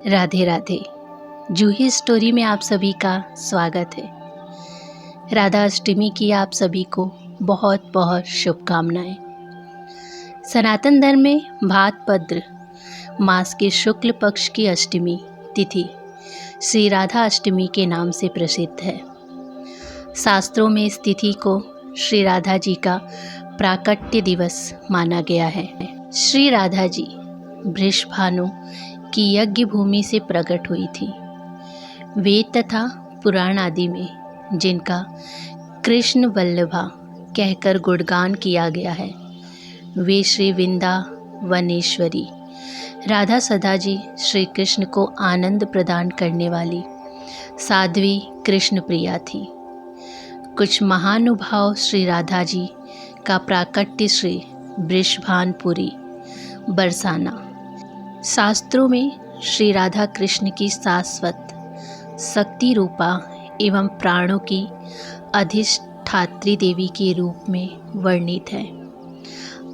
राधे राधे। जूही story में आप सभी का स्वागत है। राधा अष्टमी की आप सभी को बहुत बहुत शुभकामनाएं। सनातन धर्म में भाद्रपद मास के शुक्ल पक्ष की अष्टमी तिथि श्री राधा अष्टमी के नाम से प्रसिद्ध है। शास्त्रों में इस तिथि को श्री राधा जी का प्राकट्य दिवस माना गया है। श्री राधा जी वृषभानु की यज्ञ भूमि से प्रकट हुई थी। वेद तथा पुराण आदि में जिनका कृष्ण वल्लभा कहकर गुणगान किया गया है, वे श्री वृंदावनेश्वरी राधा सदा जी श्री कृष्ण को आनंद प्रदान करने वाली साध्वी कृष्ण प्रिया थी। कुछ महानुभाव श्री राधा जी का प्राकट्य श्री वृषभानपुरी बरसाना। शास्त्रों में श्री राधा कृष्ण की शाश्वत शक्ति रूपा एवं प्राणों की अधिष्ठात्री देवी के रूप में वर्णित है।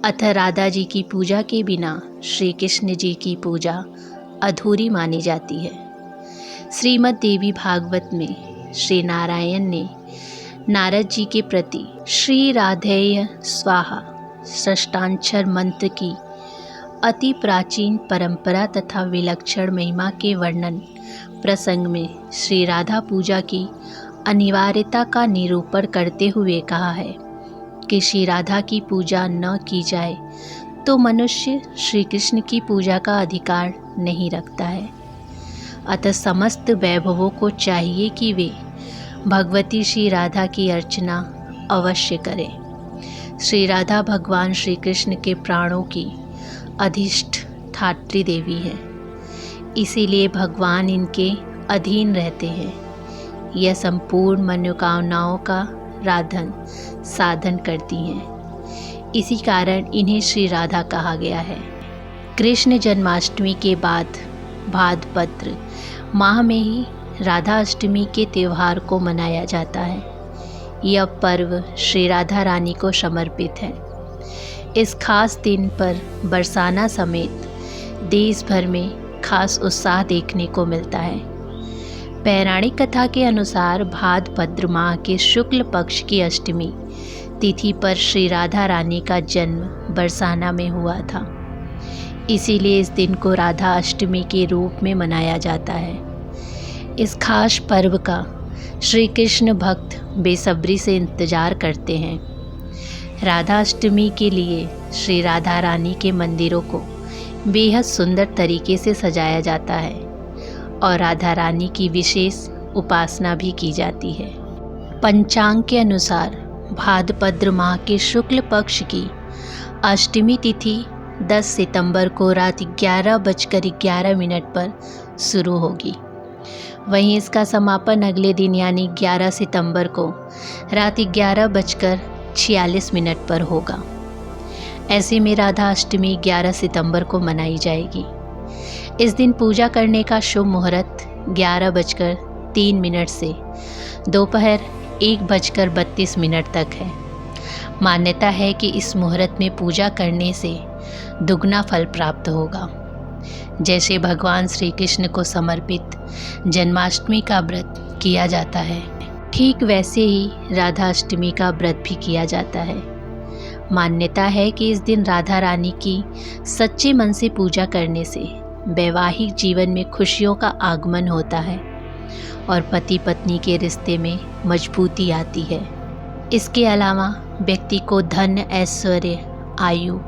अतः राधा जी की पूजा के बिना श्री कृष्ण जी की पूजा अधूरी मानी जाती है। श्रीमद् देवी भागवत में श्री नारायण ने नारद जी के प्रति श्री राधेय स्वाहा षष्ठाक्षर मंत्र की अति प्राचीन परंपरा तथा विलक्षण महिमा के वर्णन प्रसंग में श्री राधा पूजा की अनिवार्यता का निरूपण करते हुए कहा है कि श्री राधा की पूजा न की जाए तो मनुष्य श्री कृष्ण की पूजा का अधिकार नहीं रखता है। अतः समस्त वैभवों को चाहिए कि वे भगवती श्री राधा की अर्चना अवश्य करें। श्री राधा भगवान श्री कृष्ण के प्राणों की अधिष्ठात्री देवी है, इसीलिए भगवान इनके अधीन रहते हैं। यह संपूर्ण मनोकामनाओं का साधन करती हैं। इसी कारण इन्हें श्री राधा कहा गया है। कृष्ण जन्माष्टमी के बाद भाद्रपद माह में ही राधा अष्टमी के त्यौहार को मनाया जाता है। यह पर्व श्री राधा रानी को समर्पित है। इस खास दिन पर बरसाना समेत देश भर में खास उत्साह देखने को मिलता है। पौराणिक कथा के अनुसार भाद्रपद माह के शुक्ल पक्ष की अष्टमी तिथि पर श्री राधा रानी का जन्म बरसाना में हुआ था। इसीलिए इस दिन को राधा अष्टमी के रूप में मनाया जाता है। इस खास पर्व का श्री कृष्ण भक्त बेसब्री से इंतजार करते हैं। राधा अष्टमी के लिए श्री राधा रानी के मंदिरों को बेहद सुंदर तरीके से सजाया जाता है और राधा रानी की विशेष उपासना भी की जाती है। पंचांग के अनुसार भाद्रपद माह के शुक्ल पक्ष की अष्टमी तिथि 10 सितंबर को रात 11:11 पर शुरू होगी। वहीं इसका समापन अगले दिन यानी 11 सितंबर को रात 11:46 पर होगा। ऐसे में राधा अष्टमी 11 सितंबर को मनाई जाएगी। इस दिन पूजा करने का शुभ मुहूर्त 11:03 से दोपहर 1:32 तक है। मान्यता है कि इस मुहूर्त में पूजा करने से दुगना फल प्राप्त होगा। जैसे भगवान श्री कृष्ण को समर्पित जन्माष्टमी का व्रत किया जाता है, ठीक वैसे ही राधा अष्टमी का व्रत भी किया जाता है। मान्यता है कि इस दिन राधा रानी की सच्चे मन से पूजा करने से वैवाहिक जीवन में खुशियों का आगमन होता है और पति पत्नी के रिश्ते में मजबूती आती है। इसके अलावा व्यक्ति को धन, ऐश्वर्य, आयु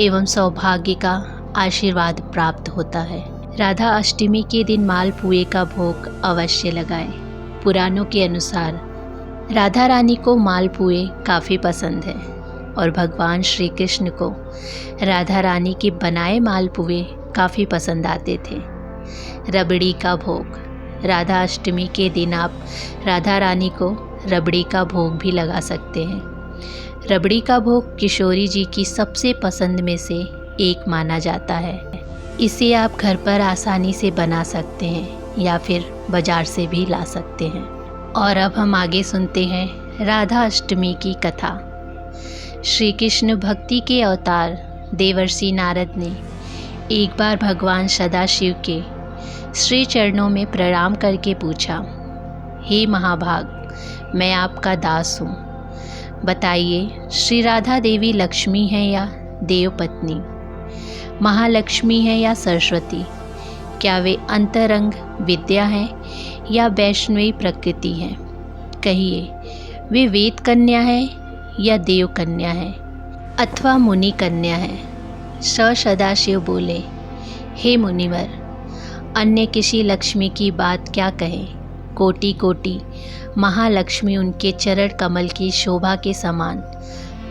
एवं सौभाग्य का आशीर्वाद प्राप्त होता है। राधा अष्टमी के दिन मालपुए का भोग अवश्य लगाएं। पुराणों के अनुसार राधा रानी को मालपुए काफ़ी पसंद है और भगवान श्री कृष्ण को राधा रानी के बनाए मालपुए काफ़ी पसंद आते थे। रबड़ी का भोग, राधा अष्टमी के दिन आप राधा रानी को रबड़ी का भोग भी लगा सकते हैं। रबड़ी का भोग किशोरी जी की सबसे पसंद में से एक माना जाता है। इसे आप घर पर आसानी से बना सकते हैं या फिर बाजार से भी ला सकते हैं। और अब हम आगे सुनते हैं राधा अष्टमी की कथा। श्री कृष्ण भक्ति के अवतार देवर्षि नारद ने एक बार भगवान सदाशिव के श्री चरणों में प्रणाम करके पूछा, हे महाभाग, मैं आपका दास हूँ। बताइए, श्री राधा देवी लक्ष्मी है या देवपत्नी, महालक्ष्मी है या सरस्वती? क्या वे अंतरंग विद्या है या वैष्णवी प्रकृति है? कहिए, वे वेद कन्या है या देव कन्या है अथवा मुनि कन्या है? सदाशिव बोले, हे मुनिवर, अन्य किसी लक्ष्मी की बात क्या कहें। कोटि कोटि महालक्ष्मी उनके चरण कमल की शोभा के समान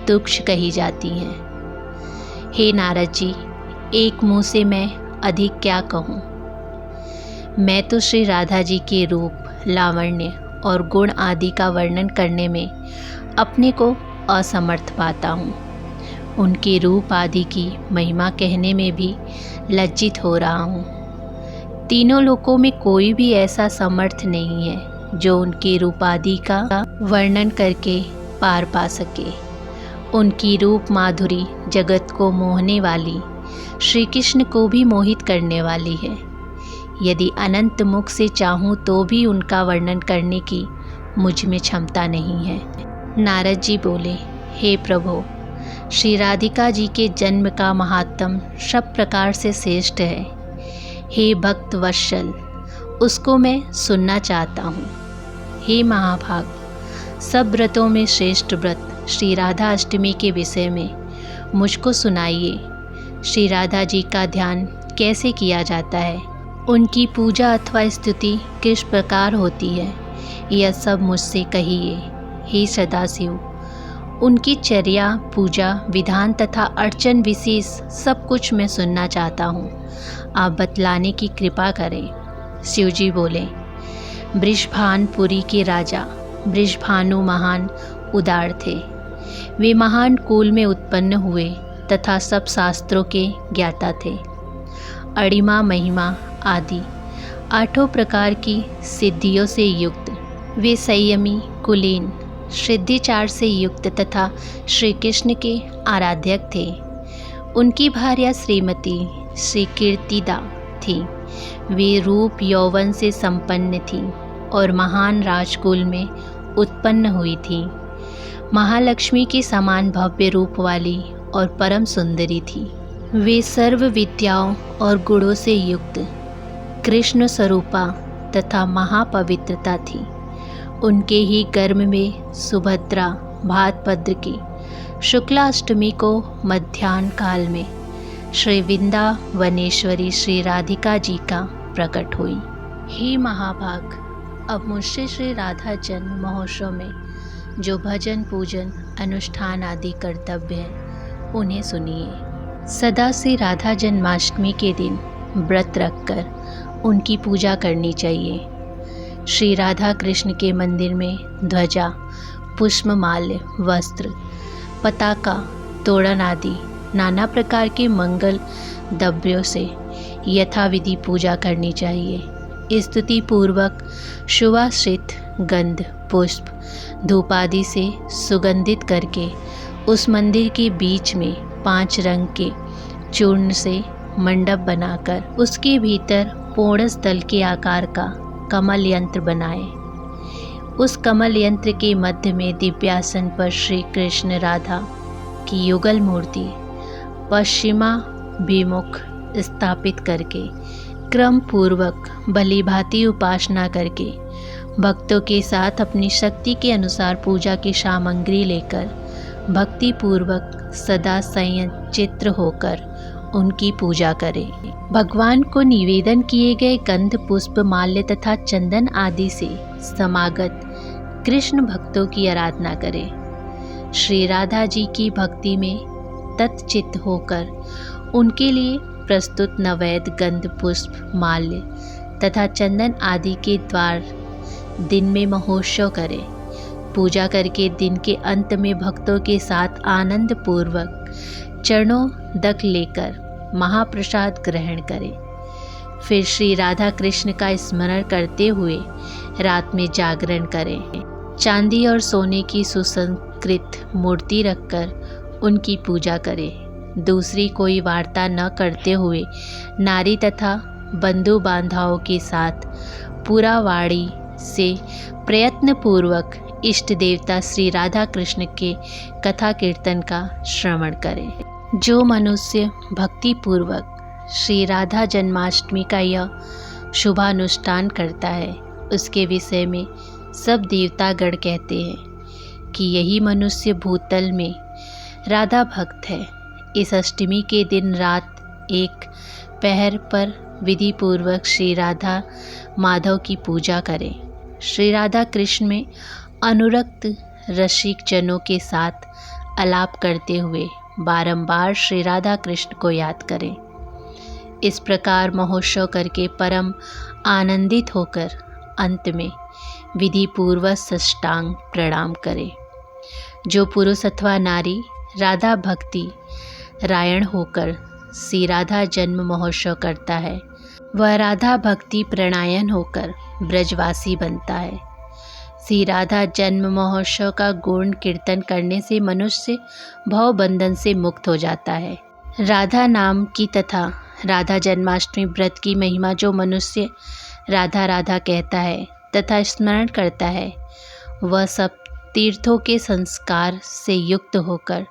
तुक्ष कही जाती हैं। हे नारद जी, एक मुँह से मैं अधिक क्या कहूँ। मैं तो श्री राधा जी के रूप, लावण्य और गुण आदि का वर्णन करने में अपने को असमर्थ पाता हूँ। उनके रूप आदि की महिमा कहने में भी लज्जित हो रहा हूँ। तीनों लोकों में कोई भी ऐसा समर्थ नहीं है जो उनके रूप आदि का वर्णन करके पार पा सके। उनकी रूप माधुरी जगत को मोहने वाली, श्री कृष्ण को भी मोहित करने वाली है। यदि अनंत मुख से चाहूँ तो भी उनका वर्णन करने की मुझ में क्षमता नहीं है। नारद जी बोले, हे प्रभु, श्री राधिका जी के जन्म का महात्म सब प्रकार से श्रेष्ठ है। हे भक्त वत्सल, उसको मैं सुनना चाहता हूँ। हे महाभाग, सब व्रतों में श्रेष्ठ व्रत श्री राधा अष्टमी के विषय में मुझको सुनाइए। श्री राधा जी का ध्यान कैसे किया जाता है, उनकी पूजा अथवा स्तुति किस प्रकार होती है, यह सब मुझसे कहिए। हे सदाशिव, उनकी चर्या, पूजा विधान तथा अर्चन विशेष सब कुछ मैं सुनना चाहता हूँ। आप बतलाने की कृपा करें। शिव जी बोले, वृषभानुपुरी के राजा वृषभानु महान उदार थे। वे महान कुल में उत्पन्न हुए तथा सब शास्त्रों के ज्ञाता थे। अणिमा, महिमा आदि 8 प्रकार की सिद्धियों से युक्त वे संयमी, कुलीन, सिद्धिचार से युक्त तथा श्री कृष्ण के आराध्यक थे। उनकी भार्या श्रीमती श्री कीर्तिदा थी। वे रूप यौवन से संपन्न थी और महान राजकुल में उत्पन्न हुई थी। महालक्ष्मी के समान भव्य रूप वाली और परम सुंदरी थी। वे सर्व विद्याओं और गुणों से युक्त कृष्ण स्वरूपा तथा महापवित्रता थी। उनके ही गर्भ में सुभद्रा भाद्रपद की शुक्लाष्टमी को मध्याह्न काल में श्री वृंदावनेश्वरी श्री राधिका जी का प्रकट हुई। हे महाभाग, अब मुझसे श्री राधा जन्म महोत्सव में जो भजन, पूजन, अनुष्ठान आदि कर्तव्य हैं उन्हें सुनिए। सदा से राधा जन्माष्टमी के दिन व्रत रखकर उनकी पूजा करनी चाहिए। श्री राधा कृष्ण के मंदिर में ध्वजा, पुष्पमाल्य, वस्त्र, पताका, तोरण आदि नाना प्रकार के मंगल द्रव्यों से यथाविधि पूजा करनी चाहिए। स्तुति पूर्वक सुवासित गंध, पुष्प, धूप आदि से सुगंधित करके उस मंदिर के बीच में 5 रंग के चूर्ण से मंडप बनाकर उसके भीतर पोणस दल के आकार का कमल यंत्र बनाए। उस कमल यंत्र के मध्य में दिव्यासन पर श्री कृष्ण राधा की युगल मूर्ति पश्चिमाभिमुख स्थापित करके क्रम पूर्वक भली भांति उपासना करके भक्तों के साथ अपनी शक्ति के अनुसार पूजा की सामग्री लेकर भक्ति पूर्वक सदा संचित होकर उनकी पूजा करें। भगवान को निवेदन किए गए गंध, पुष्प, माल्य तथा चंदन आदि से समागत कृष्ण भक्तों की आराधना करें। श्री राधा जी की भक्ति में तत्चित होकर उनके लिए प्रस्तुत नैवेद्य, गंध, पुष्प, माल्य तथा चंदन आदि के द्वार दिन में महोत्सव करें। पूजा करके दिन के अंत में भक्तों के साथ आनंद पूर्वक चरणों दक लेकर महाप्रसाद ग्रहण करें। फिर श्री राधा कृष्ण का स्मरण करते हुए रात में जागरण करें। चांदी और सोने की सुसंस्कृत मूर्ति रखकर उनकी पूजा करें। दूसरी कोई वार्ता न करते हुए नारी तथा बंधु बांधवों के साथ पूरा वाड़ी से प्रयत्नपूर्वक इष्ट देवता श्री राधा कृष्ण के कथा कीर्तन का श्रवण करें। जो मनुष्य भक्ति पूर्वक श्री राधा जन्माष्टमी का यह शुभानुष्ठान करता है, उसके विषय में सब देवतागण कहते हैं कि यही मनुष्य भूतल में राधा भक्त है। इस अष्टमी के दिन रात एक पहर पर विधि पूर्वक श्री राधा माधव की पूजा करें। श्री राधा कृष्ण में अनुरक्त रसिक जनों के साथ आलाप करते हुए बारंबार श्री राधा कृष्ण को याद करें। इस प्रकार महोत्सव करके परम आनंदित होकर अंत में विधि पूर्वक साष्टांग प्रणाम करें। जो पुरुष अथवा नारी राधा भक्ति रायण होकर श्री राधा जन्म महोत्सव करता है, वह राधा भक्ति प्रणायन होकर ब्रजवासी बनता है। श्री राधा जन्म महोत्सव का गुण कीर्तन करने से मनुष्य भव बंधन से मुक्त हो जाता है। राधा नाम की तथा राधा जन्माष्टमी व्रत की महिमा जो मनुष्य राधा राधा कहता है तथा स्मरण करता है, वह सब तीर्थों के संस्कार से युक्त होकर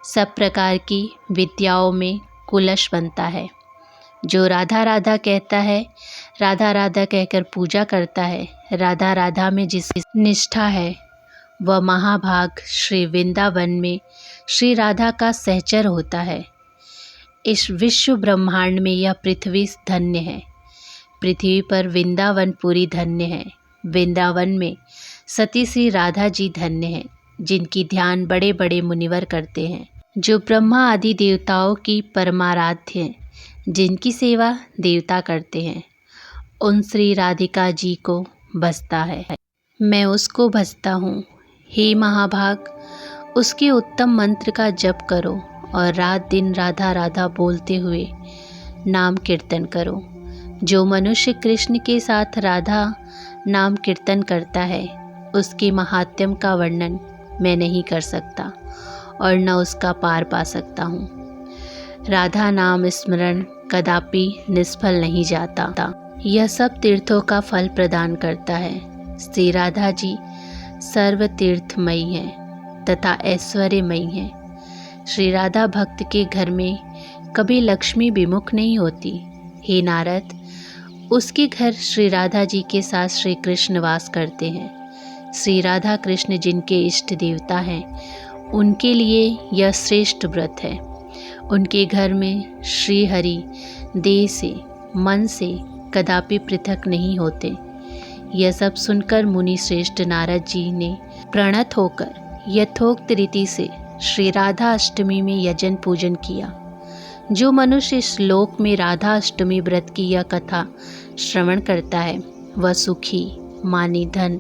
सब प्रकार की विद्याओं में कुशल बनता है। जो राधा राधा कहता है, राधा राधा कहकर पूजा करता है, राधा राधा में जिसकी निष्ठा है, वह महाभाग श्री वृंदावन में श्री राधा का सहचर होता है। इस विश्व ब्रह्मांड में यह पृथ्वी धन्य है। पृथ्वी पर वृंदावन पूरी धन्य है। वृंदावन में सती श्री राधा जी धन्य हैं, जिनकी ध्यान बड़े बड़े मुनिवर करते हैं। जो ब्रह्मा आदि देवताओं की परमाराध्य हैं, जिनकी सेवा देवता करते हैं, उन श्री राधिका जी को भजता है। मैं उसको भजता हूँ। हे महाभाग, उसके उत्तम मंत्र का जप करो और रात दिन राधा राधा बोलते हुए नाम कीर्तन करो। जो मनुष्य कृष्ण के साथ राधा नाम कीर्तन करता है, उसके महात्म्य का वर्णन मैं नहीं कर सकता और न उसका पार पा सकता हूँ। राधा नाम स्मरण कदापि निष्फल नहीं जाता। यह सब तीर्थों का फल प्रदान करता है। श्री राधा जी सर्व तीर्थमयी हैं तथा ऐश्वर्यमयी हैं। श्री राधा भक्त के घर में कभी लक्ष्मी विमुख नहीं होती। हे नारद, उसके घर श्री राधा जी के साथ श्री कृष्ण वास करते हैं। श्री राधा कृष्ण जिनके इष्ट देवता हैं, उनके लिए यह श्रेष्ठ व्रत है। उनके घर में श्री हरि देह से मन से कदापि पृथक नहीं होते। यह सब सुनकर मुनि श्रेष्ठ नारद जी ने प्रणत होकर यथोक्त रीति से श्री राधा अष्टमी में यजन पूजन किया। जो मनुष्य इस श्लोक में राधा अष्टमी व्रत की यह कथा श्रवण करता है, वह सुखी, मानी धन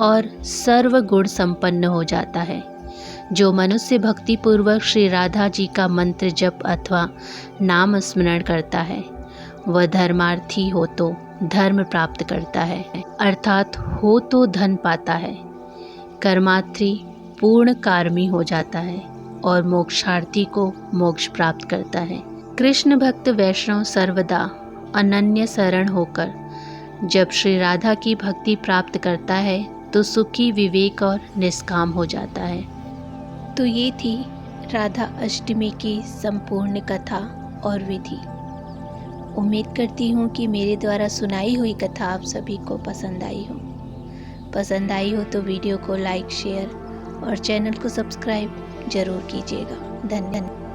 और सर्व गुण संपन्न हो जाता है। जो मनुष्य भक्ति पूर्वक श्री राधा जी का मंत्र जप अथवा नाम स्मरण करता है, वह धर्मार्थी हो तो धर्म प्राप्त करता है, अर्थात हो तो धन पाता है। कर्मार्थी पूर्ण कार्मी हो जाता है और मोक्षार्थी को मोक्ष प्राप्त करता है। कृष्ण भक्त वैष्णव सर्वदा अनन्य शरण होकर जब श्री राधा की भक्ति प्राप्त करता है, तो सुखी, विवेक और निष्काम हो जाता है। तो ये थी राधा अष्टमी की संपूर्ण कथा और विधि। उम्मीद करती हूँ कि मेरे द्वारा सुनाई हुई कथा आप सभी को पसंद आई हो। पसंद आई हो तो वीडियो को लाइक, शेयर और चैनल को सब्सक्राइब जरूर कीजिएगा। धन्यवाद।